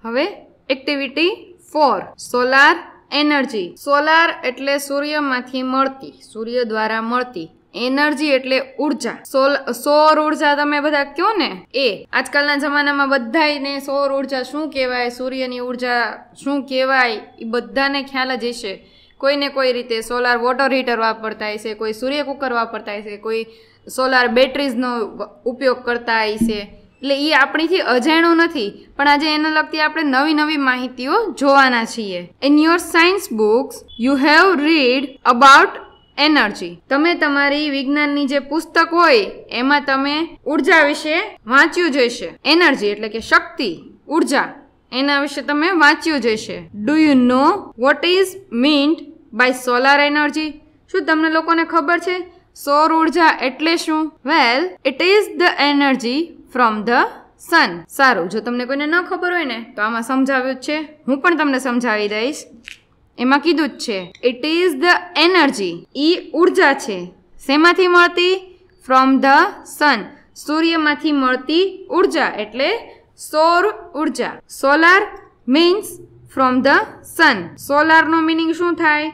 હવે activity 4 solar energy. Solar એટલે સૂર્યમાંથી મળતી, સૂર્ય દ્વારા મળતી એનર્જી એટલે ઉર્જા. સૌર ઉર્જા તમે બધા કયો ને, એ આજકાલના જમાનામાં બધાને સૌર ઉર્જા શું કહેવાય, સૂર્યની ઉર્જા શું કહેવાય એ બધાને ખ્યાલ જ હશે. કોઈને કોઈ રીતે સોલાર વોટર હીટર વાપરતા હશે, કોઈ સૂર્ય કુકર વાપરતા હશે, કોઈ સોલાર બેટરીઝનો ઉપયોગ કરતા હશે. એટલે એ આપણીથી અજાણ્યું નથી, પણ આજે એને લગતી આપણે નવી નવી માહિતીઓ જોવાના છીએ. In your science books you have read about energy. તમે તમારી વિજ્ઞાનની જે પુસ્તક હોય એમાં તમે ઉર્જા વિશે વાંચ્યું જ હશે. એનર્જી એટલે કે શક્તિ, ઉર્જા, એના વિશે તમે વાંચ્યું જ હશે. Do you know what is meant by solar energy? શું તમને લોકોને ખબર છે સૌર ઉર્જા એટલે શું? Well, it is the energy from the sun. સારું, જો તમને કોઈને ન ખબર હોય ને તો આમાં સમજાવ્યું જ છે, હું પણ તમને સમજાવી દઈશ. એમાં કીધું જ છે ઇટ ઇઝ ધ એનર્જી, ઈ ઉર્જા છે. શેમાંથી મળતી? ફ્રોમ ધ સન, સૂર્યમાંથી મળતી ઉર્જા એટલે સૌર ઉર્જા. Solar means from the sun. સોલારનો મિનિંગ શું થાય?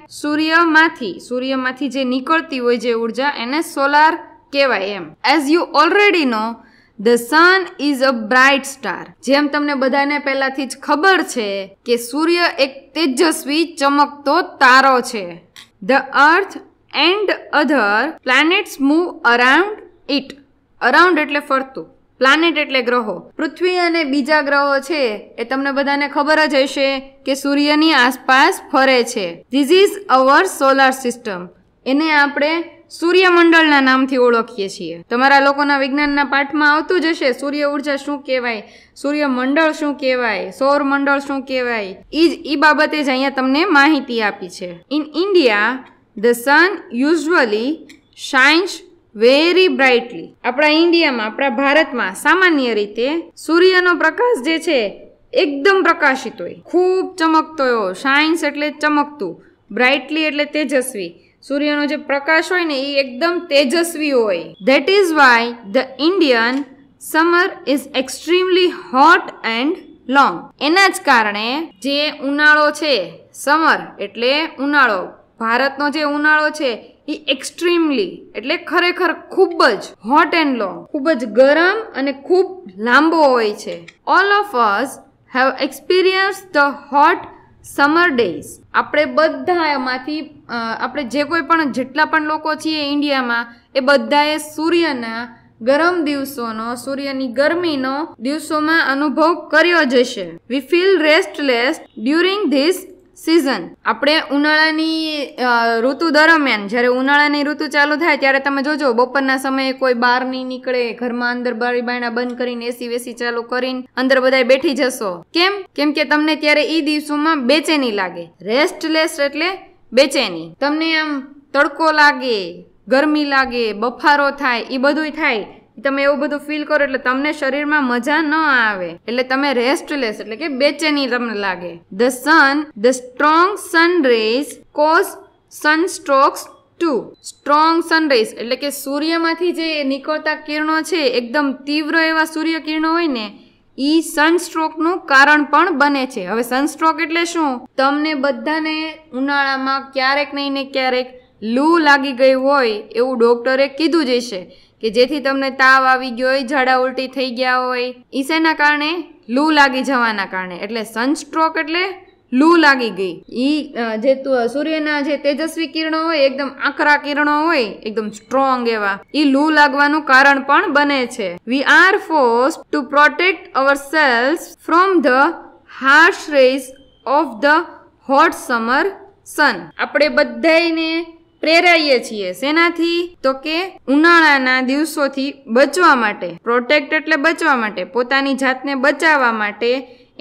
સૂર્યમાંથી જે નીકળતી હોય જે ઉર્જા એને સોલાર કહેવાય એમ. As you already know the sun is a bright star. જેમ તમને બધાને પહેલાથી જ ખબર છે કે સૂર્ય એક તેજસ્વી ચમકતો તારો છે. The earth and other planets move around it. Around એટલે ફરતું, પ્લાનેટ એટલે ગ્રહો. પૃથ્વી અને બીજા ગ્રહો છે એ તમને બધાને ખબર જ હશે કે સૂર્યની આસપાસ ફરે છે. This is our solar system. એને આપણે સૂર્યમંડળના નામથી ઓળખીએ છીએ. તમારા લોકોના વિજ્ઞાનના પાઠમાં આવતું જ હશે સૂર્ય ઉર્જા શું કહેવાય, સૂર્યમંડળ શું કહેવાય, સૌરમંડળ શું કહેવાય. ઈ બાબતે જ અહીંયા તમને માહિતી આપી છે. In India the sun usually shines very brightly. આપણા ઇન્ડિયામાં, આપણા ભારતમાં સામાન્ય રીતે સૂર્યનો પ્રકાશ જે છે એકદમ પ્રકાશિત હોય, ખૂબ ચમકતો હોય. શાઇન્સ એટલે ચમકતું, બ્રાઇટલી એટલે તેજસ્વી. સૂર્યનો જે પ્રકાશ હોય ને એ એકદમ તેજસ્વી હોય. That is why the Indian summer is extremely hot and long. એના જ કારણે જે ઉનાળો છે, સમર એટલે ઉનાળો, ભારતનો જે ઉનાળો છે એ એક્સ્ટ્રીમલી એટલે ખરેખર ખૂબ જ હોટ એન્ડ લોંગ, ખૂબ જ ગરમ અને ખૂબ લાંબો હોય છે. All of us have experience the hot summer days. આપણે બધા એમાંથી આપણે જે કોઈ પણ જેટલા પણ લોકો છીએ ઇન્ડિયામાં એ બધાએ સૂર્યના ગરમ દિવસોનો, સૂર્યની ગરમીનો દિવસોમાં અનુભવ કર્યો જ હશે. વી feel restless during this season. આપણે ઉનાળાની ઋતુ દરમિયાન, જ્યારે ઉનાળાની ઋતુ ચાલુ થાય ત્યારે તમે જોજો બપોરના સમયે કોઈ બહાર નહીં નીકળે, ઘરમાં અંદર બારી બાયણા બંધ કરીને એસી વેસી ચાલુ કરીને અંદર બધાય બેઠી જશો. કેમ કે તમને ત્યારે એ દિવસોમાં બેચેની લાગે. રેસ્ટલેસ એટલે બેચેની. તમને આમ તડકો લાગે, ગરમી લાગે, બફારો થાય, એ બધું થાય. તમે એવું બધું ફીલ કરો એટલે તમને શરીરમાં મજા ન આવે, એટલે તમે રેસ્ટલેસ એટલે કે બેચેની તમને લાગે. The sun, the strong sun rays cause sunstrokes too. Strong sun rays એટલે કે સૂર્યમાંથી જે નીકળતા કિરણો છે, એકદમ તીવ્ર એવા સૂર્ય કિરણો હોય ને, ઈ સનસ્ટ્રોકનું કારણ પણ બને છે. હવે સનસ્ટ્રોક એટલે શું? તમને બધાને ઉનાળામાં ક્યારેક નહીં ને ક્યારેક લૂ લાગી ગઈ હોય એવું ડોક્ટરે કીધું જ હશે, કે જેથી તમને તાવ આવી ગયો હોય, ઝાડા ઉલટી થઈ ગયા હોય, ઈ શેના કારણે? લૂ લાગી જવાના કારણે. એટલે સનસ્ટ્રોક એટલે લૂ લાગી ગઈ. ઈ જે સૂર્યના જે તેજસ્વી કિરણો હોય, એકદમ આકરા કિરણો હોય, એકદમ સ્ટ્રોંગ એવા, ઈ લૂ લાગવાનું કારણ પણ બને છે. We are forced to protect ourselves from the harsh rays of the hot summer sun. આપણે બધાને પ્રેરાઈએ છીએ શેનાથી? તો કે ઉનાળાના દિવસોથી બચવા માટે. પ્રોટેક્ટ એટલે બચવા માટે, પોતાની જાતને બચાવવા માટે.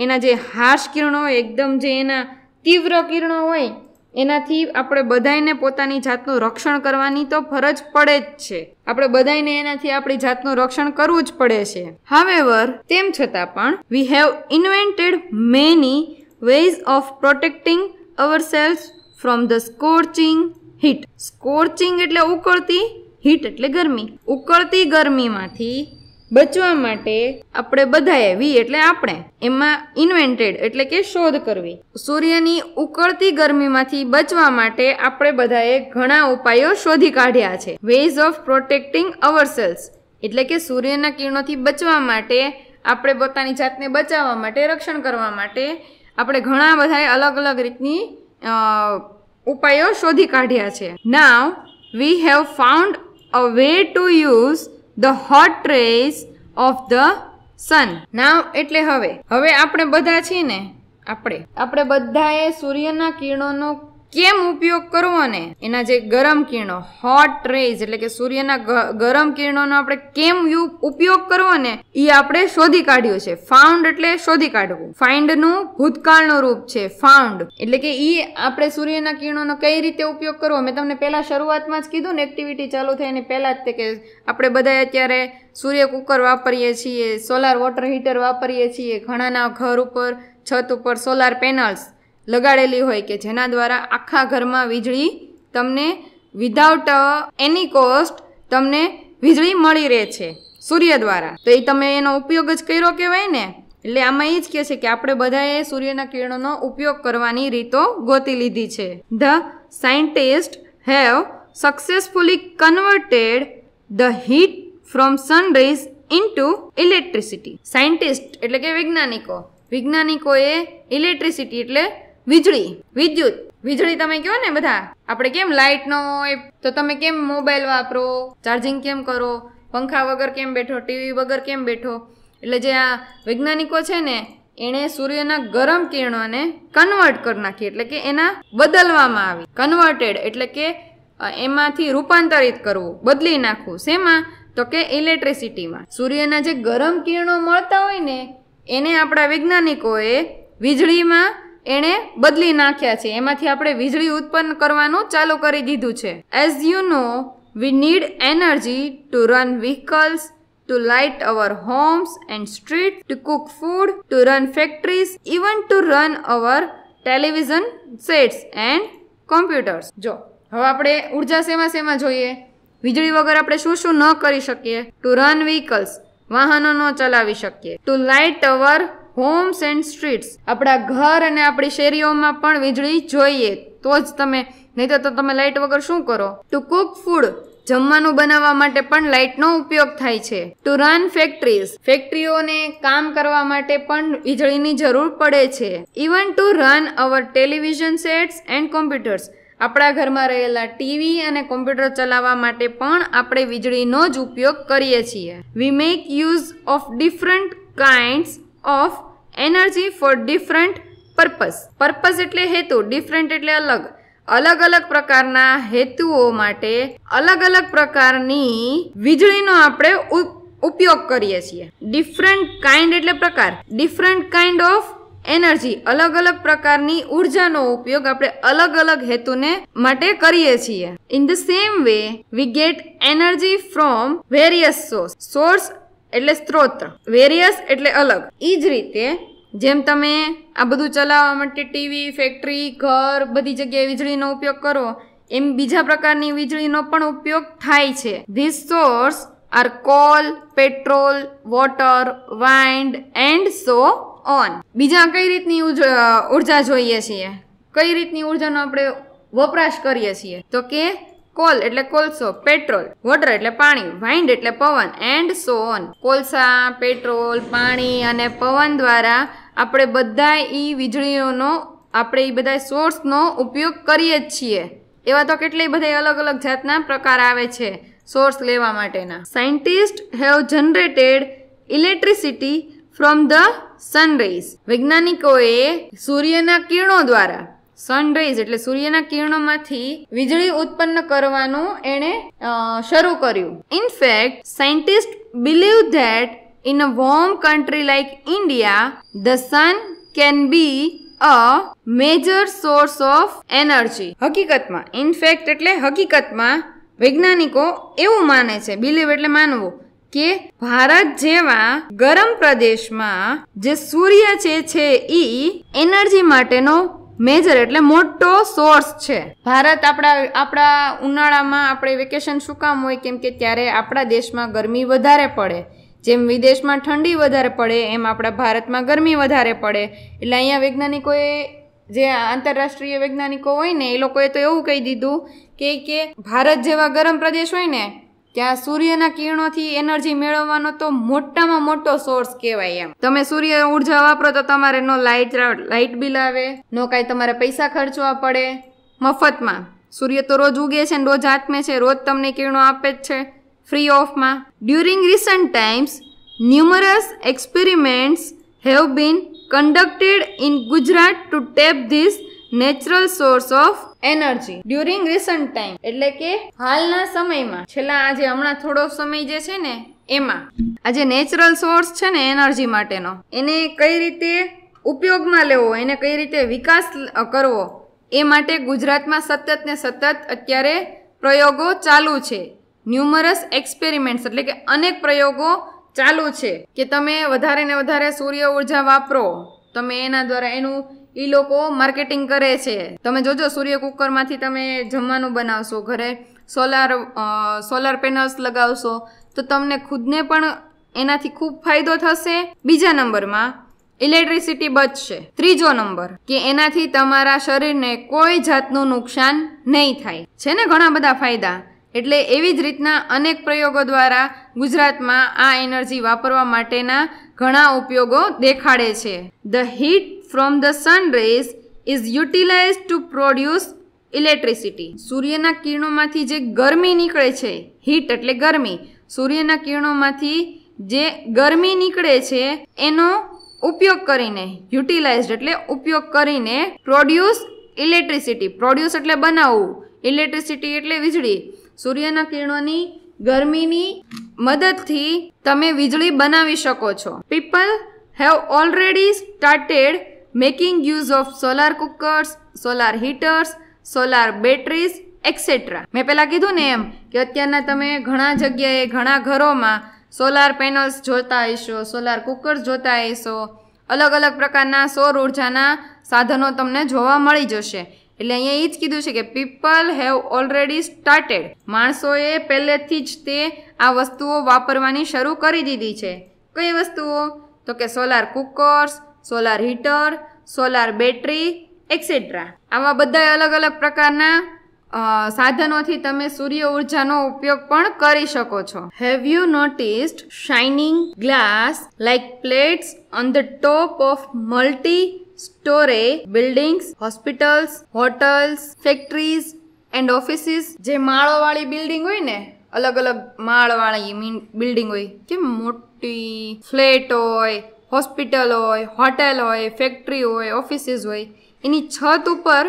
એના જે હાર્શ કિરણો હોય, એકદમ જે એના તીવ્ર કિરણો હોય, એનાથી આપણે બધાને પોતાની જાતનું રક્ષણ કરવાની તો ફરજ પડે જ છે. આપણે બધાને એનાથી આપણી જાતનું રક્ષણ કરવું જ પડે છે. હાવેવર, તેમ છતાં પણ we have invented many ways of protecting ourselves from the scorching heat. Scorching એટલે ઉકળતી, હીટ એટલે ગરમી. ઉકળતી ગરમીમાંથી બચવા માટે આપણે બધાએ વી એટલે આપણે એમાં ઇન્વેન્ટેડ એટલે કે શોધ કરવી. સૂર્યની ઉકળતી ગરમીમાંથી બચવા માટે આપણે બધાએ ઘણા ઉપાયો શોધી કાઢ્યા છે. વેઝ ઓફ પ્રોટેક્ટિંગ અવરસેલ્સ એટલે કે સૂર્યના કિરણોથી બચવા માટે આપણે પોતાની જાતને બચાવવા માટે રક્ષણ કરવા માટે આપણે ઘણા બધા અલગ અલગ રીતની ઉપાયો શોધી કાઢ્યા છે. Now we have found a way to use the hot rays of the sun. Now એટલે હવે આપણે બધા છીએ ને આપણે બધાએ સૂર્યના કિરણોનો કેમ ઉપયોગ કરવો ને એના જે ગરમ કિરણો હોટ રેઝ એટલે કે સૂર્યના ગરમ કિરણોનો આપણે કેમ ઉપયોગ કરવો ને એ આપણે શોધી કાઢ્યું છે. ફાઉન્ડ એટલે શોધી કાઢવું. ફાઇન્ડ નું ભૂતકાળનું રૂપ છે ફાઉન્ડ એટલે કે એ આપણે સૂર્યના કિરણોનો કઈ રીતે ઉપયોગ કરવો. મેં તમને પહેલા શરૂઆતમાં જ કીધું ને એક્ટિવિટી ચાલુ થાય એની પહેલા જ કે આપણે બધા અત્યારે સૂર્ય કુકર વાપરીએ છીએ, સોલાર વોટર હીટર વાપરીએ છીએ, ઘણાના ઘર ઉપર છત ઉપર સોલાર પેનલ્સ લગાડેલી હોય કે જેના દ્વારા આખા ઘરમાં વીજળી તમને વિધાઉટ એની કોસ્ટ તમને વીજળી મળી રહે છે સૂર્ય દ્વારા. તો એ તમે એનો ઉપયોગ જ કર્યો કહેવાય ને. એટલે આમાં એ જ કહે છે કે આપણે બધાએ સૂર્યના કિરણોનો ઉપયોગ કરવાની રીતો ગોતી લીધી છે. The scientist have successfully converted the heat from sun rays into electricity. Scientist એટલે કે વૈજ્ઞાનિકોએ ઇલેક્ટ્રિસિટી એટલે વીજળી તમે કહો ને બધા આપણે કેમ લાઇટ ન હોય તો તમે કેમ મોબાઈલ વાપરો, ચાર્જિંગ કેમ કરો, પંખા વગર કેમ બેઠો, ટીવી વગર કેમ બેઠો. એટલે જે આ વૈજ્ઞાનિકો છે ને એણે સૂર્યના ગરમ કિરણોને કન્વર્ટ કરી નાખી એટલે કે એના બદલવામાં આવી. કન્વર્ટેડ એટલે કે એમાંથી રૂપાંતરિત કરવું, બદલી નાખવું. શેમાં? તો કે ઇલેક્ટ્રિસિટીમાં. સૂર્યના જે ગરમ કિરણો મળતા હોય ને એને આપણા વૈજ્ઞાનિકોએ વીજળીમાં એણે બદલી નાખ્યા છે. એમાંથી આપણે વીજળી ઉત્પન્ન કરવાનું ચાલુ કરી દીધું છે. As you know we need energy to run vehicles, to light our homes and street, to cook food, to run factories, even to run our television sets and computers. જો હવે આપણે ઉર્જા શેમાં જોઈએ? વીજળી વગર આપણે શું ન કરી શકીએ? ટુ રન વ્હીકલ્સ વાહનો ન ચલાવી શકીએ, to light our homes and streets આપણા ઘર અને આપણી શેરીઓમાં પણ વીજળી જોઈએ તો જ તમે, નહીં તો તમે લાઇટ વગર શું કરો? ટુ કુક ફૂડ જમવાનું બનાવવા માટે પણ લાઇટનો ઉપયોગ થાય છે. ટુ રન ફેક્ટરીઝ ફેક્ટરીઓને કામ કરવા માટે પણ વીજળીની જરૂર પડે છે. Even to run our television sets and computers આપણા ઘરમાં રહેલા ટીવી અને કોમ્પ્યુટર ચલાવવા માટે પણ આપણે વીજળીનો જ ઉપયોગ કરીએ છીએ. વી make use of different kinds of energy for different purpose એટલે હેતુ, ડિફરન્ટ એટલે અલગ પ્રકારના હેતુઓ માટે અલગ પ્રકારની વીજળીનો આપણે ઉપયોગ કરીએ છીએ. ડિફરન્ટ કાઇન્ડ એટલે પ્રકાર, ડિફરન્ટ કાઇન્ડ ઓફ એનર્જી અલગ પ્રકારની ઉર્જાનો ઉપયોગ આપણે અલગ હેતુને માટે કરીએ છીએ. In the same way we get energy from various source એટલે સ્ત્રોત, વેરિયસ એટલે અલગ. એ જ રીતે જેમ તમે આ બધું ચલાવવા માટે ટીવી, ફેક્ટરી, ઘર બધી જગ્યાએ વીજળીનો ઉપયોગ કરો એમ બીજા પ્રકારની વીજળીનો પણ ઉપયોગ થાય છે. These source are coal, petrol, water, wind and so on. બીજા કઈ રીતની ઉર્જા જોઈએ છીએ? કઈ રીતની ઉર્જાનો આપણે વપરાશ કરીએ છીએ? તો કે કોલ એટલે કોલસો, પેટ્રોલ, વોટર એટલે પાણી, વાઇન્ડ એટલે પવન એન્ડ સો ઓન. કોલસા, પેટ્રોલ, પાણી અને પવન દ્વારા આપણે બધા વીજળીઓનો આપણે બધા સોર્સનો ઉપયોગ કરીએ જ છીએ. એવા તો કેટલાય બધા અલગ જાતના પ્રકાર આવે છે સોર્સ લેવા માટેના. Scientist have generated electricity from the sun rays. વૈજ્ઞાનિકોએ સૂર્યના કિરણો દ્વારા, સનરેઝ એટલે સૂર્યના કિરણોમાંથી વીજળી ઉત્પન્ન કરવાનું એણે શરૂ કર્યું. In fact scientist believe that in a warm country like India the sun can be a major source of energy. હકીકતમાં, ઇનફેક્ટ એટલે હકીકતમાં વૈજ્ઞાનિકો એવું માને છે, બિલીવ એટલે માનવું, કે ભારત જેવા ગરમ પ્રદેશમાં જે સૂર્ય છે ઈ એનર્જી માટેનો મેજર એટલે મોટો સોર્સ છે. ભારત આપણા ઉનાળામાં આપણે વેકેશન શું કામ હોય? કેમ કે ત્યારે આપણા દેશમાં ગરમી વધારે પડે, જેમ વિદેશમાં ઠંડી વધારે પડે એમ આપણા ભારતમાં ગરમી વધારે પડે. એટલે અહીંયા વૈજ્ઞાનિકોએ, જે આંતરરાષ્ટ્રીય વૈજ્ઞાનિકો હોય ને, એ લોકોએ તો એવું કહી દીધું કે ભારત જેવા ગરમ પ્રદેશ હોય ને ત્યાં સૂર્યના કિરણોથી એનર્જી મેળવવાનો તો મોટામાં મોટો સોર્સ કહેવાય. એમ તમે સૂર્ય ઉર્જા વાપરો તો તમારે નો લાઇટ બિલ આવે, નો કાંઈ તમારે પૈસા ખર્ચવા પડે, મફતમાં. સૂર્ય તો રોજ ઉગે છે ને રોજ આથમે છે, રોજ તમને કિરણો આપે જ છે ફ્રી ઓફમાં. During recent times numerous experiments have been conducted in Gujarat to tap this natural source of energy during recent time. એટલે કે હાલના સમયમાં, છેલ્લા આજે હમણાં થોડો સમય જે છે ને એમાં આ જે નેચરલ સોર્સ છે ને એનર્જી માટેનો, એને કઈ રીતે ઉપયોગમાં લેવો, એને કઈ રીતે વિકાસ કરવો, એ માટે ગુજરાતમાં સતત ને સતત અત્યારે પ્રયોગો ચાલુ છે. ન્યુમરસ એક્સપેરિમેન્ટ્સ એટલે કે અનેક પ્રયોગો ચાલુ છે કે તમે વધારે ને વધારે સૂર્ય ઉર્જા વાપરો. તમે એના દ્વારા એનું એ લોકો માર્કેટિંગ કરે છે. તમે જોજો સૂર્ય કુકરમાંથી તમે જમવાનું બનાવશો, ઘરે સોલાર પેનલ્સ લગાવશો તો તમને ખુદને પણ એનાથી ખૂબ ફાયદો થશે. બીજા નંબરમાં ઇલેક્ટ્રિસિટી બચશે. ત્રીજો નંબર કે એનાથી તમારા શરીરને કોઈ જાતનું નુકસાન નહીં થાય. છે ને ઘણા બધા ફાયદા. એટલે એવી જ રીતના અનેક પ્રયોગો દ્વારા ગુજરાતમાં આ એનર્જી વાપરવા માટેના ઘણા ઉપયોગો દેખાડે છે. The heat from the sun rays is utilize to produce electricity. સૂર્યના કિરણોમાંથી જે ગરમી નીકળે છે, હીટ એટલે ગરમી, સૂર્યના કિરણોમાંથી જે ગરમી નીકળે છે એનો ઉપયોગ કરીને, યુટિલાઇઝડ એટલે ઉપયોગ કરીને, પ્રોડ્યુસ ઇલેક્ટ્રિસિટી. પ્રોડ્યુસ એટલે બનાવવું, ઇલેક્ટ્રિસિટી એટલે વીજળી. સૂર્યના કિરણોની ગરમીની મદદથી તમે વીજળી બનાવી શકો છો. People have already started making use of solar cookers, solar હીટર્સ, solar batteries et cetera. મેં પહેલાં કીધું ને એમ કે અત્યારના તમે ઘણા જગ્યાએ, ઘણા ઘરોમાં સોલાર પેનલ્સ જોતા હશો, સોલાર કુકર્સ જોતા હશો, અલગ અલગ પ્રકારના સૌર ઉર્જાના સાધનો તમને જોવા મળી જશે. એટલે અહીંયા એ જ કીધું છે કે પીપલ હેવ ઓલરેડી સ્ટાર્ટેડ. માણસોએ પહેલેથી જ તે આ વસ્તુઓ વાપરવાની શરૂ કરી દીધી છે. કઈ વસ્તુઓ? તો કે solar cookers, solar heater, solar battery et cetera. આવા બધા અલગ અલગ પ્રકારના સાધનોથી તમે સૂર્ય ઉર્જાનો ઉપયોગ પણ કરી શકો છો. Have you noticed shining glass like plates on the top of multi-story buildings, hospitals, hotels, factories and offices? જે માળોવાળી બિલ્ડિંગ હોય ને, અલગ અલગ માળવાળી બિલ્ડિંગ હોય, કે મોટી ફ્લેટ હોય, હોસ્પિટલ હોય, હોટેલ હોય, ફેક્ટરી હોય, ઓફિસીસ હોય, એની છત ઉપર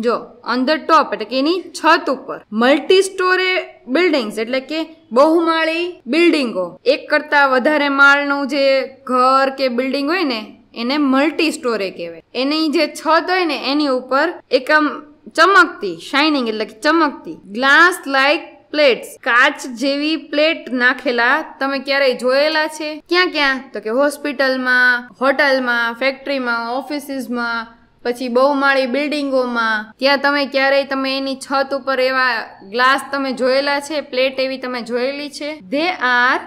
જો ઓન ધ ટોપ એટલે કે એની છત ઉપર મલ્ટી સ્ટોરી બિલ્ડિંગ્સ એટલે કે બહુમાળી બિલ્ડિંગો, એક કરતા વધારે માળનું જે ઘર કે બિલ્ડિંગ હોય ને એને મલ્ટી સ્ટોરી કહેવાય. એની જે છત હોય ને એની ઉપર એક આમ ચમકતી, શાઇનિંગ એટલે કે ચમકતી, ગ્લાસ લાઇક પ્લેટ્સ, કાચ જેવી પ્લેટ નાખેલા તમે ક્યારેય જોયેલા છે? ક્યાં ક્યાં? તો કે હોસ્પિટલમાં, હોટલમાં, ફેક્ટરીમાં, ઓફિસીસમાં, પછી બહુમાળી બિલ્ડિંગોમાં. ત્યાં તમે ક્યારેય તમે એની છત ઉપર એવા ગ્લાસ તમે જોયેલા છે? પ્લેટ એવી તમે જોયેલી છે? They are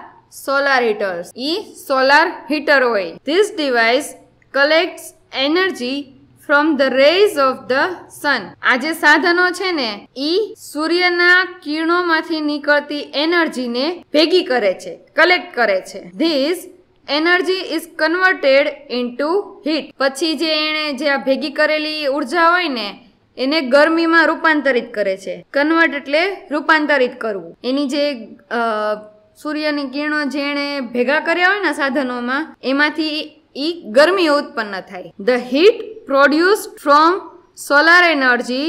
solar heaters. ઈ સોલાર હીટર હોય. This device collects energy from the rays of the sun. આ જે સાધનો છે ને ઈ સૂર્યના કિરણોમાંથી નીકળતી એનર્જીને ભેગી કરે છે, કલેક્ટ કરે છે. This energy is converted into heat. પછી જે એને જે આ ભેગી કરેલી ઉર્જા હોય ને એને ગરમીમાં રૂપાંતરિત કરે છે. કન્વર્ટ એટલે રૂપાંતરિત કરવું. એની જે સૂર્યની કિરણો જેણે ભેગા કર્યા હોય ને સાધનોમાં એમાંથી ઈ ગરમી ઉત્પન્ન થાય. The heat produced from solar energy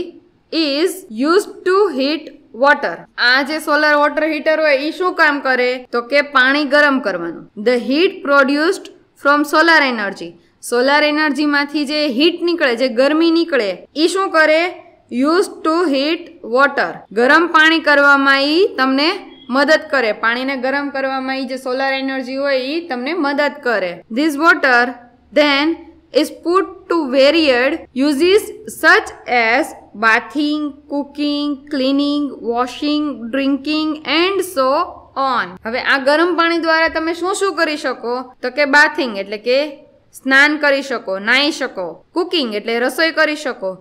is used to heat water. આ જે સોલાર વોટર હીટર હોય એ શું કામ કરે? તો કે પાણી ગરમ કરવાનું. The heat produced from solar energy. Solar એનર્જીમાંથી જે હીટ નીકળે, જે ગરમી નીકળે એ શું કરે? Use to heat water. ગરમ પાણી કરવામાં એ તમને મદદ કરે. પાણીને ગરમ કરવામાં એ જે સોલાર એનર્જી હોય એ તમને મદદ કરે. This water then is put to varied uses such as bathing, cooking, cleaning, washing, drinking and so on. હવે આ ગરમ પાણી દ્વારા તમે શું શું કરી શકો? તો કે બાથિંગ એટલે કે સ્નાન કરી શકો, નાહી શકો, કુકિંગ એટલે રસોઈ કરી શકો,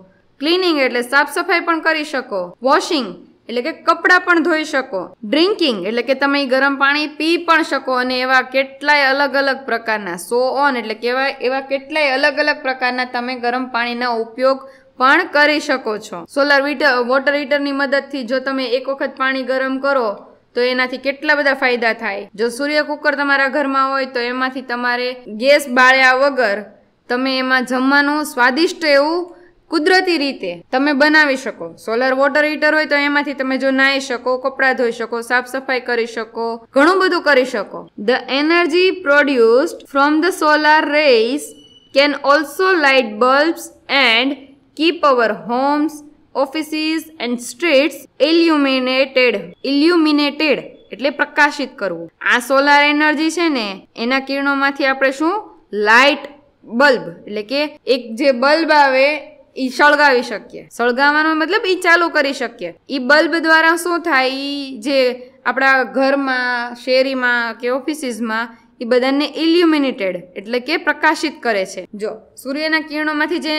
ક્લીનિંગ એટલે સાફ સફાઈ પણ કરી શકો, વોશિંગ એટલે કે કપડાં પણ ધોઈ શકો, ડ્રિંકિંગ એટલે કે તમે ગરમ પાણી પી પણ શકો, અને એવા કેટલાય અલગ અલગ પ્રકારના સો ઓન એટલે કે એવા કેટલાય અલગ અલગ પ્રકારના તમે ગરમ પાણીના ઉપયોગ પણ કરી શકો છો. સોલાર વોટર હીટરની મદદથી જો તમે એક વખત પાણી ગરમ કરો તો એનાથી કેટલા બધા ફાયદા થાય. જો સૂર્ય કુકર તમારા ઘરમાં હોય તો એમાંથી તમારે ગેસ બાળ્યા વગર તમે એમાં જમવાનું સ્વાદિષ્ટ એવું કુદરતી રીતે તમે બનાવી શકો. સોલાર વોટર હીટર હોય તો એમાંથી તમે જો નાહી શકો, કપડાં ધોઈ શકો, સાફ સફાઈ કરી શકો, ઘણું બધું કરી શકો. The energy produced from the solar rays can also light bulbs and keep our homes, offices and streets illuminated એટલે પ્રકાશિત કરવું. આ સોલાર એનર્જી છે ને એના કિરણોમાંથી આપણે શું લાઇટ બલ્બ એટલે કે એક જે બલ્બ આવે ઈ સળગાવી શકીએ. સળગાવવાનો મતલબ ઈ ચાલુ કરી શકીએ. ઈ બલ્બ દ્વારા શું થાય, ઈ જે આપણા ઘરમાં, શેરીમાં કે ઓફિસીસમાં એ બધાને ઇલ્યુમિનેટેડ એટલે કે પ્રકાશિત કરે છે. જો સૂર્યના કિરણોમાંથી જે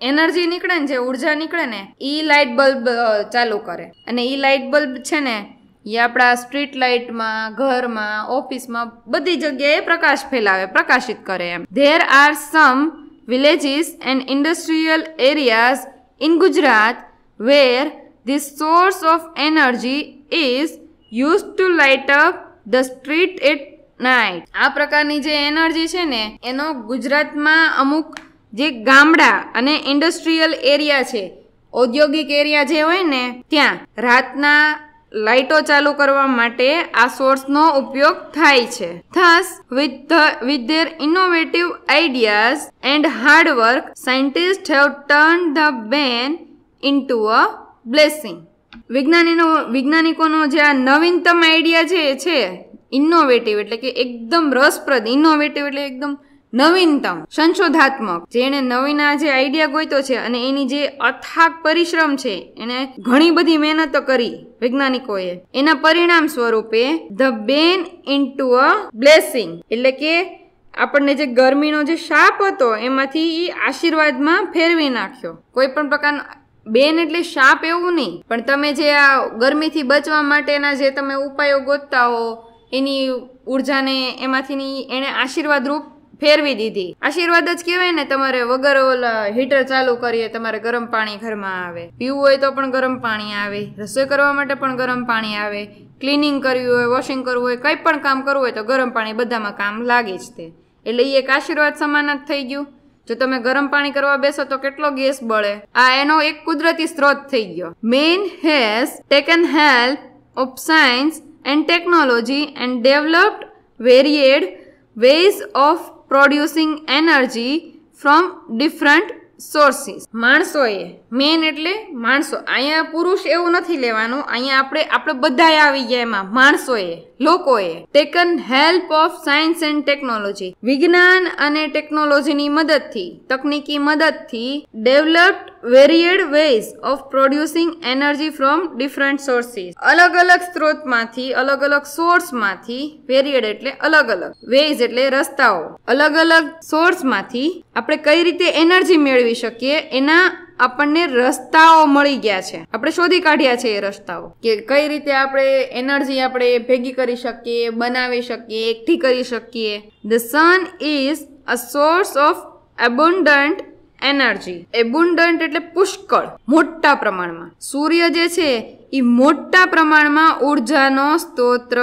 એનર્જી નીકળે ને, જે ઉર્જા નીકળે ને, ઈ લાઇટ બલ્બ ચાલુ કરે. અને ઈ લાઇટ બલ્બ છે ને એ આપણા સ્ટ્રીટ લાઇટમાં, ઘરમાં, ઓફિસમાં બધી જગ્યાએ પ્રકાશ ફેલાવે, પ્રકાશિત કરે એમ. There are some villages and industrial areas in Gujarat where this source of energy is used to light up the street at night. આ પ્રકારની જે એનર્જી છે ને એનો ગુજરાતમાં અમુક જે ગામડા અને ઇન્ડસ્ટ્રીયલ એરિયા છે, ઔદ્યોગિક એરિયા જે હોય ને ત્યાં રાતના લાઇટો ચાલુ કરવા માટે આ સોર્સનો ઉપયોગ થાય છે. Thus, with their innovative ideas and hard work, scientists have turned the bane into a blessing. વૈજ્ઞાનિકોનો જે આ નવીનતમ આઈડિયા જે છે, ઇનોવેટિવ એટલે કે એકદમ રસપ્રદ, ઇનોવેટિવ એટલે એકદમ નવીનતમ, સંશોધાત્મક, જેને નવીના જે આઈડિયા ગોઈતો છે અને એની જે અથાગ પરિશ્રમ છે, એને ઘણી બધી મહેનતો કરી વૈજ્ઞાનિકોએ, એના પરિણામ સ્વરૂપે ધ બેન ઇન્ટુ અ બ્લેસિંગ એટલે કે આપણને જે ગરમીનો જે શાપ હતો એમાંથી આશીર્વાદમાં ફેરવી નાખ્યો. કોઈ પણ પ્રકારનો બેન એટલે શાપ એવું નહીં, પણ તમે જે આ ગરમીથી બચવા માટેના જે તમે ઉપાયો ગોતતા હો એની ઉર્જાને એમાંથી એને આશીર્વાદ રૂપ ફેરવી દીધી. આશીર્વાદ જ કહેવાય ને. તમારે વગર ઓલા હીટર ચાલુ કરીએ તમારે ગરમ પાણી ઘરમાં આવે, પીવું હોય તો પણ ગરમ પાણી આવે, રસોઈ કરવા માટે પણ ગરમ પાણી આવે, ક્લિનિંગ કરવી હોય, વોશિંગ કરવું હોય, કંઈ પણ કામ કરવું હોય તો ગરમ પાણી બધામાં કામ લાગે જ તે. એટલે એ એક આશીર્વાદ સમાન જ થઈ ગયું. જો તમે ગરમ પાણી કરવા બેસો તો કેટલો ગેસ બળે. આ એનો એક કુદરતી સ્ત્રોત થઈ ગયો. Man has taken help of science and technology and developed varied ways of producing energy from different sources. માણસોએ, મેન એટલે માણસો, અહીંયા પુરુષ એવું નથી લેવાનું, અહીંયા આપણે બધાએ આવી ગયા એમાં. માણસોએ, લોકોએ taken help of science and technology, વિજ્ઞાન અને ટેકનોલોજીની મદદથી, તકનીકી મદદથી developed varied ways of producing energy from different sources. અલગ અલગ સ્ત્રોતમાંથી, અલગ અલગ સોર્સમાંથી, વેરિયડ એટલે અલગ અલગ, વેઝ એટલે રસ્તાઓ, અલગ અલગ સોર્સમાંથી આપણે કઈ રીતે એનર્જી મેળવી શકીએ એના આપણને રસ્તાઓ મળી ગયા છે. આપણે શોધી કાઢ્યા છે એ રસ્તાઓ કે કઈ રીતે આપણે એનર્જી આપણે ભેગી કરી શકીએ, બનાવી શકીએ, એકઠી કરી શકીએ. The sun is a source of abundant energy. Abundant એટલે પુષ્કળ, મોટા પ્રમાણમાં. સૂર્ય જે છે એ મોટા પ્રમાણમાં ઉર્જાનો સ્ત્રોત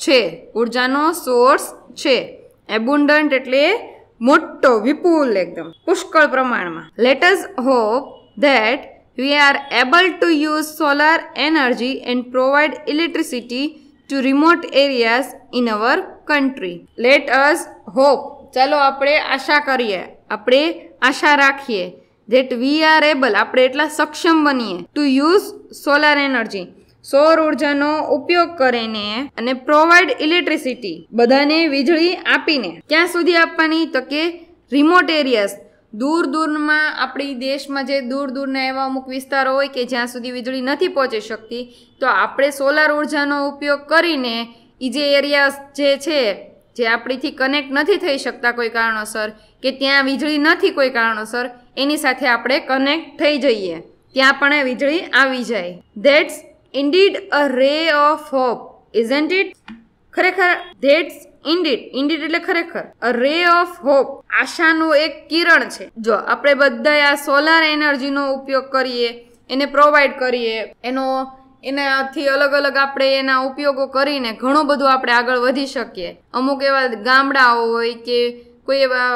છે, ઉર્જાનો સોર્સ છે. એબુન્ડન્ટ એટલે મોટો, વિપુલ, એકદમ પુષ્કળ પ્રમાણમાં. Let us hope that we are able to use solar energy and provide electricity to remote areas in our country. Let us hope, ચાલો આપણે આશા કરીએ, આપણે આશા રાખીએ that we are able, આપણે એટલા સક્ષમ બનીએ to use solar energy, સૌર ઉર્જાનો ઉપયોગ કરીને, અને પ્રોવાઈડ ઇલેક્ટ્રિસિટી, બધાને વીજળી આપીને. ક્યાં સુધી આપવાની? તો કે રિમોટ એરિયાઝ, દૂર દૂરમાં, આપણી દેશમાં જે દૂર દૂરના એવા અમુક વિસ્તારો હોય કે જ્યાં સુધી વીજળી નથી પહોંચી શકતી, તો આપણે સોલાર ઉર્જાનો ઉપયોગ કરીને એ જે એરિયા જે છે જે આપણીથી કનેક્ટ નથી થઈ શકતા કોઈ કારણોસર, કે ત્યાં વીજળી નથી કોઈ કારણોસર, એની સાથે આપણે કનેક્ટ થઈ જઈએ, ત્યાં પણ વીજળી આવી જાય. That's indeed a ray of hope, isn't it? ખરેખર ધેટ્સ ઇન્ડીડ એટલે ખરેખર, અ રે ઓફ હોપ, આશાનું એક કિરણ છે. જો આપણે બધા આ સોલાર એનર્જીનો ઉપયોગ કરીએ, એને પ્રોવાઈડ કરીએ, એનાથી અલગ અલગ આપણે એના ઉપયોગો કરીને ઘણું બધું આપણે આગળ વધી શકીએ. અમુક એવા ગામડાઓ હોય કે કોઈ એવા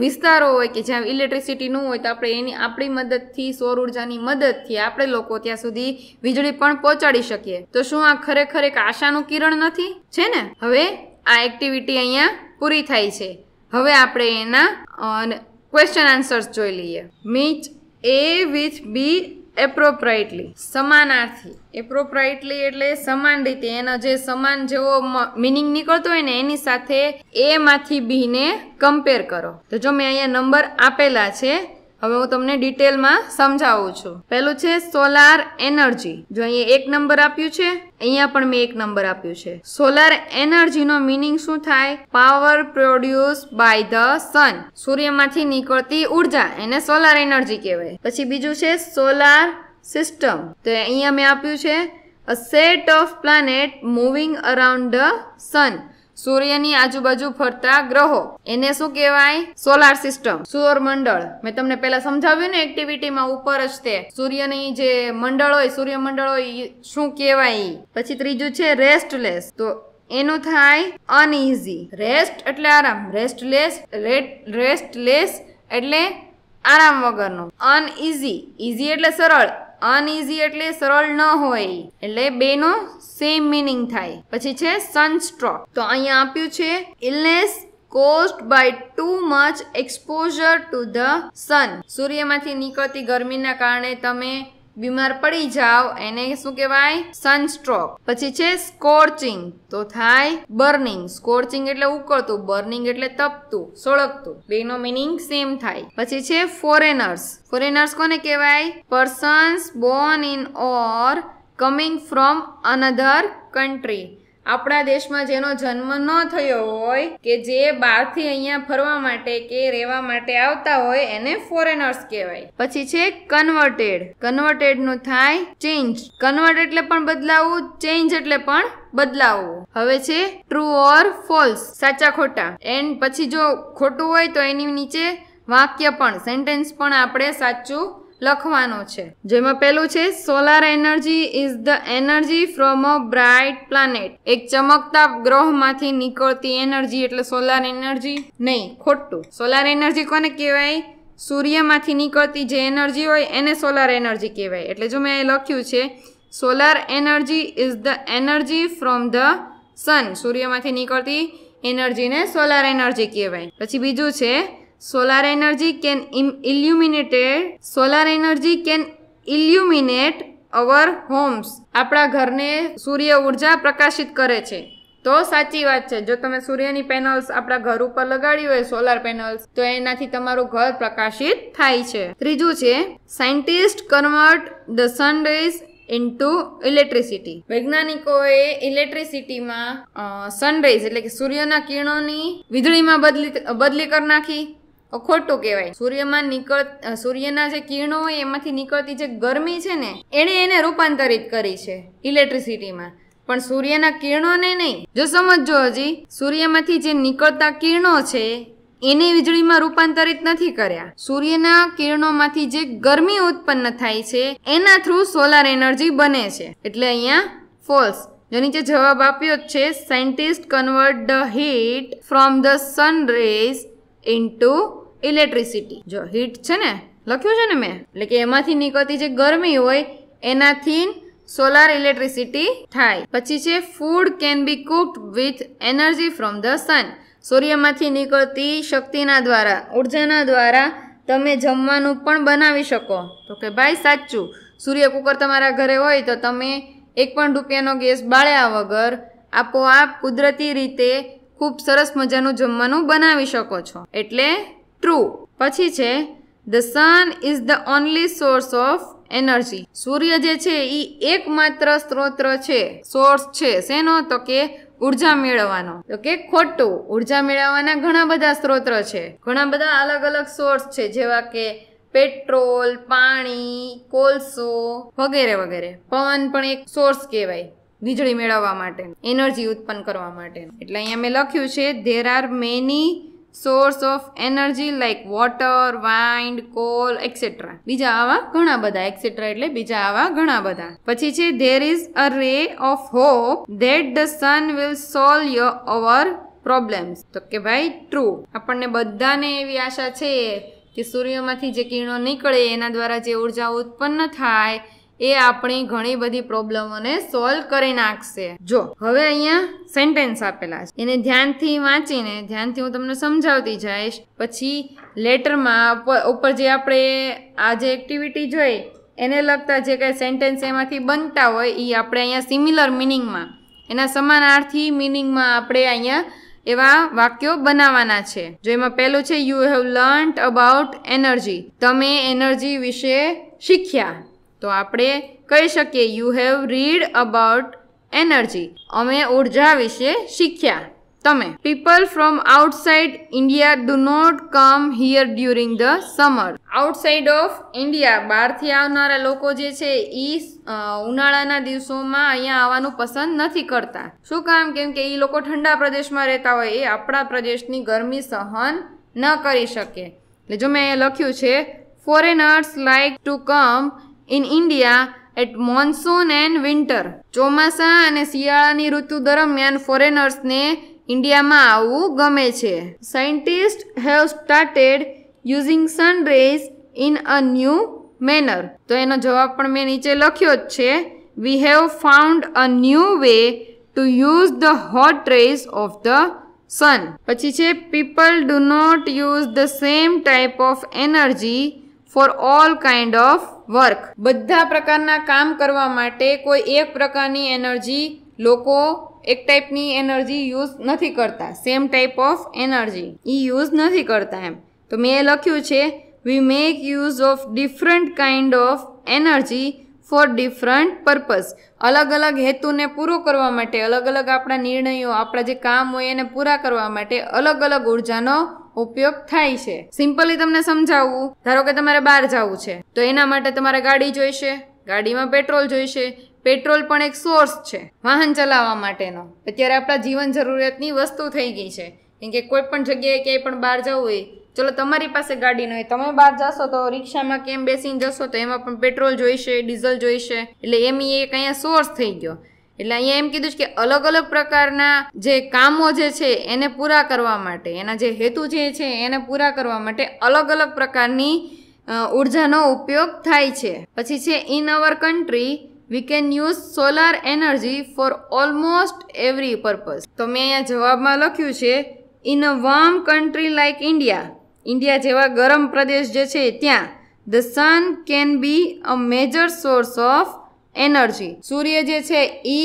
વિસ્તારો હોય કે જ્યાં ઇલેક્ટ્રિસિટી ન હોય, તો આપણે આપણી મદદથી, સૌર ઉર્જાની મદદથી આપણે લોકો ત્યાં સુધી વીજળી પણ પહોંચાડી શકીએ. તો શું આ ખરેખર એક આશાનું કિરણ નથી? છે ને. હવે આ એક્ટિવિટી અહીંયા પૂરી થાય છે. હવે આપણે એના ક્વેશ્ચન આન્સર્સ જોઈ લઈએ. મીચ A with B એપ્રોપ્રાઇટલી, સમાનાર્થી. એપ્રોપ્રાઇટલી એટલે સમાન રીતે, એનો જે સમાન જેવો મિનિંગ નીકળતો હોય ને એની સાથે A માંથી B ને કમ્પેર કરો. તો જો મેં અહીંયા નંબર આપેલા છે, હવે હું તમને ડિટેલમાં સમજાવું છું. પહેલું છે સોલાર એનર્જી. જો અહીંયા એક નંબર આપ્યું છે, અહીંયા પણ મેં એક નંબર આપ્યું છે. સોલાર એનર્જીનો મિનિંગ શું થાય? Power produce by the sun, સૂર્યમાંથી નીકળતી ઉર્જા, એને સોલાર એનર્જી કહેવાય. પછી બીજું છે સોલાર સિસ્ટમ. તો અહીંયા મેં આપ્યું છે a set of planet moving around the sun, સૂર્યની આજુબાજુ ફરતા ગ્રહો, એને શું કહેવાય? સોલાર સિસ્ટમ, સૌરમંડળ. મેં તમને પહેલા સમજાવ્યું ને એક્ટિવિટીમાં ઉપર જ તે સૂર્યની જે મંડળ હોય, સૂર્યમંડળ હોય, શું કહેવાય. પછી ત્રીજું છે રેસ્ટલેસ. તો એનું થાય અનઇઝી. રેસ્ટ એટલે આરામ, રેસ્ટલેસ એટલે આરામ વગરનું. અનઇઝી, ઇઝી એટલે સરળ, અનઇઝી એટલે સરળ ન હોય, એટલે બેનો સેમ મિનિંગ થાય. પછી છે સનસ્ટ્રોક. તો અહીંયા આપ્યું છે illness caused by too much exposure to the sun, સૂર્યમાંથી નીકળતી ગરમીના કારણે તમે બીમાર પડી જાઓ, એને શું કહેવાય? સનસ્ટ્રોક. પછી છે સ્કોર્ચિંગ. તો થાય બર્નિંગ. સ્કોર્ચિંગ એટલે ઉકળતું, બર્નિંગ એટલે તપતું, સળગતું, બેનો મિનિંગ સેમ થાય. પછી છે ફોરેનર્સ. ફોરેનર્સ કોને કહેવાય? Persons Born in or coming from another country, આપણા દેશમાં જેનો જન્મ ન થયો હોય, કે જે બહારથી અહીંયા ફરવા માટે કે રહેવા માટે આવતા હોય, એને ફોરેનર્સ કહેવાય. પછી છે કન્વર્ટેડ. કન્વર્ટેડ નું થાય ચેન્જ. કન્વર્ટ એટલે પણ બદલાવું, ચેન્જ એટલે પણ બદલાવું. હવે છે ટ્રુ ઓર ફોલ્સ, સાચા ખોટા. એન્ડ પછી જો ખોટું હોય તો એની નીચે વાક્ય પણ, સેન્ટેન્સ પણ આપણે સાચું લખવાનું છે. જેમાં પેલું છે solar energy is the energy from a bright planet, એક ચમકતા ગ્રહમાંથી નીકળતી એનર્જી એટલે સોલાર એનર્જી નહીં, ખોટું. સોલાર એનર્જી કોને કહેવાય? સૂર્યમાંથી નીકળતી જે એનર્જી હોય એને સોલાર એનર્જી કહેવાય. એટલે જો મેં લખ્યું છે solar energy is the energy from the sun, સૂર્યમાંથી નીકળતી એનર્જીને સોલાર એનર્જી કહેવાય. પછી બીજું છે solar energy can illuminate our homes, આપણા ઘરને સૂર્ય ઉર્જા પ્રકાશિત કરે છે. તો સાચી વાત છે. જો તમે સૂર્યની પેનલ્સ આપણા ઘર ઉપર લગાડી હોય, સોલાર પેનલ્સ, તો એનાથી તમારું ઘર પ્રકાશિત થાય છે. ત્રીજું છે scientist convert the sun rays into electricity. વૈજ્ઞાનિકોએ ઇલેક્ટ્રિસિટીમાં સનરેઝ એટલે કે સૂર્યના કિરણોની વીજળીમાં બદલી કરી નાખી. ખોટું કહેવાય. સૂર્યના જે કિરણો હોય એમાંથી નીકળતી જે ગરમી છે ને, એને રૂપાંતરિત કરી છે ઇલેક્ટ્રિસિટીમાં, પણ સૂર્યના કિરણોને નહીં. જો સમજો, હજી સૂર્યમાંથી જે નીકળતા કિરણો છે એને વીજળીમાં રૂપાંતરિત નથી કર્યા. સૂર્યના કિરણોમાંથી જે ગરમી ઉત્પન્ન થાય છે એના થ્રુ સોલાર એનર્જી બને છે. એટલે અહીંયા ફોલ્સ. જો નીચે જવાબ આપ્યો છે scientist convert the heat from the sun rays into electricity. જો હીટ છે ને લખ્યું છે ને મેં, એટલે કે એમાંથી નીકળતી જે ગરમી હોય એનાથી સોલાર ઇલેક્ટ્રિસિટી થાય. પછી છે food can be cooked with energy from the sun, સૂર્યમાંથી નીકળતી શક્તિના દ્વારા, ઉર્જાના દ્વારા તમે જમવાનું પણ બનાવી શકો. તો કે ભાઈ સાચું, સૂર્ય કુકર તમારા ઘરે હોય તો તમે 1 રૂપિયાનો ગેસ બાળ્યા વગર આપોઆપ કુદરતી રીતે ખૂબ સરસ મજાનું જમવાનું બનાવી શકો છો. એટલે ટ્રુ. પછી છે the sun is the only source of energy, સૂર્ય જે છે એ એકમાત્ર સ્ત્રોત છે, સોર્સ છે. શેનો? તો કે ઉર્જા મેળવવાનો. તો કે ખોટું. ઉર્જા મેળવવાના ઘણા બધા સ્ત્રોત છે, ઘણા બધા અલગ અલગ સોર્સ છે, જેવા કે પેટ્રોલ, પાણી, કોલસો વગેરે વગેરે. પવન પણ એક સોર્સ કહેવાય વીજળી મેળવવા માટે, એનર્જી ઉત્પન્ન કરવા માટે. એટલે અહીંયા મેં લખ્યું છે there are many source of energy like water, wind, call et cetera. બીજા આવા ઘણા બધા એક્સેટ્રા એટલે બીજા આવા ઘણા બધા. પછી છે there is a ray of hope that the sun will solve our problems. તો કે ભાઈ ટ્રુ. આપણને બધાને એવી આશા છે કે સૂર્યમાંથી જે કિરણો નીકળે એના દ્વારા જે ઉર્જા ઉત્પન્ન થાય એ આપણી ઘણી બધી પ્રોબ્લેમોને સોલ્વ કરી નાખશે. જો હવે અહીંયા સેન્ટેન્સ આપેલા છે, એને ધ્યાનથી વાંચીને ધ્યાનથી હું તમને સમજાવતી જઈશ. પછી લેટરમાં ઉપર જે આપણે આ જે એક્ટિવિટી જોઈ એને લગતા જે કંઈ સેન્ટેન્સ એમાંથી બનતા હોય એ આપણે અહીંયા સિમિલર મિનિંગમાં, એના સમાનાર્થી મિનિંગમાં આપણે અહીંયા એવા વાક્યો બનાવવાના છે. જો એમાં પહેલું છે you have learnt about energy. તમે એનર્જી વિશે શીખ્યા. તો આપણે કહી શકીએ you have read about energy. અમે ઉર્જા વિશે શીખ્યા. તમે people from outside India do not come here during the summer. Outside of India, બહારથી આવનારા લોકો જે છે એ ઉનાળાના દિવસોમાં અહીંયા આવવાનું પસંદ નથી કરતા. શું કામ? કેમ કે એ લોકો ઠંડા પ્રદેશમાં રહેતા હોય, એ આપણા પ્રદેશની ગરમી સહન ન કરી શકે. એટલે જો મેં લખ્યું છે foreigners like to come in India at monsoon and winter. ચોમાસા અને શિયાળાની ઋતુ દરમિયાન ફોરેનર્સને ઇન્ડિયામાં આવવું ગમે છે. Scientist have started using sun rays in a new manner. તો એનો જવાબ પણ મેં નીચે લખ્યો જ છે. We have found a new way to use the hot rays of the sun. પછી છે people do not use the same type of energy for all kind of work. બધા પ્રકારના કામ કરવા માટે કોઈ એક પ્રકારની એનર્જી લોકો એક ટાઈપની એનર્જી યુઝ નથી કરતા. સેમ ટાઈપ ઓફ એનર્જી એ યુઝ નથી કરતા એમ. તો મેં એ લખ્યું છે we make use of different kind of energy for different purpose. અલગ અલગ હેતુને પૂરો કરવા માટે, અલગ અલગ આપણા નિર્ણયો, આપણા જે કામ હોય એને પૂરા કરવા માટે અલગ અલગ ઉર્જાનો ઉપયોગ થાય છે. સિમ્પલી તમને સમજાવવું, ધારો કે તમારે બહાર જવું છે તો એના માટે તમારે ગાડી જોઈશે, ગાડીમાં પેટ્રોલ જોઈશે. પેટ્રોલ પણ એક સોર્સ છે વાહન ચલાવવા માટેનો. અત્યારે આપણા જીવન જરૂરિયાતની વસ્તુ થઈ ગઈ છે. કેમ કે કોઈ પણ જગ્યાએ ક્યાંય પણ બહાર જવું હોય, ચલો તમારી પાસે ગાડી ન હોય, તમે બહાર જશો તો રિક્ષામાં કેમ બેસીને જશો તો એમાં પણ પેટ્રોલ જોઈશે, ડીઝલ જોઈશે. એટલે એમ એક અહીંયા સોર્સ થઈ ગયો. એટલે અહીંયા એમ કીધું છે કે અલગ અલગ પ્રકારના જે કામો જે છે એને પૂરા કરવા માટે, એના જે હેતુ જે છે એને પૂરા કરવા માટે અલગ અલગ પ્રકારની ઉર્જાનો ઉપયોગ થાય છે. પછી છે in our country we can use solar energy for almost every purpose. તો મેં અહીંયા જવાબમાં લખ્યું છે in a warm country like India. India જેવા ગરમ પ્રદેશ જે છે ત્યાં the sun can be a major source of energy. સૂર્ય જે છે એ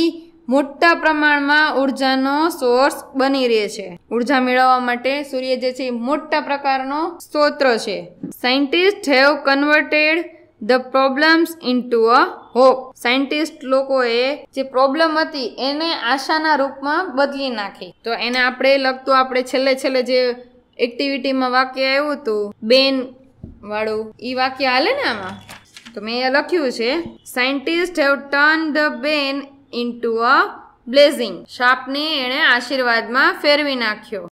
મોટા પ્રમાણમાં ઉર્જાનો સોર્સ બની રહે છે. ઉર્જા મેળવવા માટે સૂર્ય જે છે એ મોટા પ્રકારનો સ્ત્રોત છે. Scientist have converted the problems into a hope. Scientist લોકોએ જે પ્રોબ્લેમ હતી એને આશાના રૂપમાં બદલી નાખી. તો એને આપણે લગતું આપણે છેલ્લે જે એક્ટિવિટીમાં વાક્ય આવ્યું હતું બેન વાળું, એ વાક્ય હાલે ને આમાં. તો મેં એ લખ્યું છે સાયન્ટિસ્ટ હેવ ટર્ન ધ બેન ઇન્ટુ અ બ્લેઝિંગ. શાપને એણે આશીર્વાદમાં ફેરવી નાખ્યો.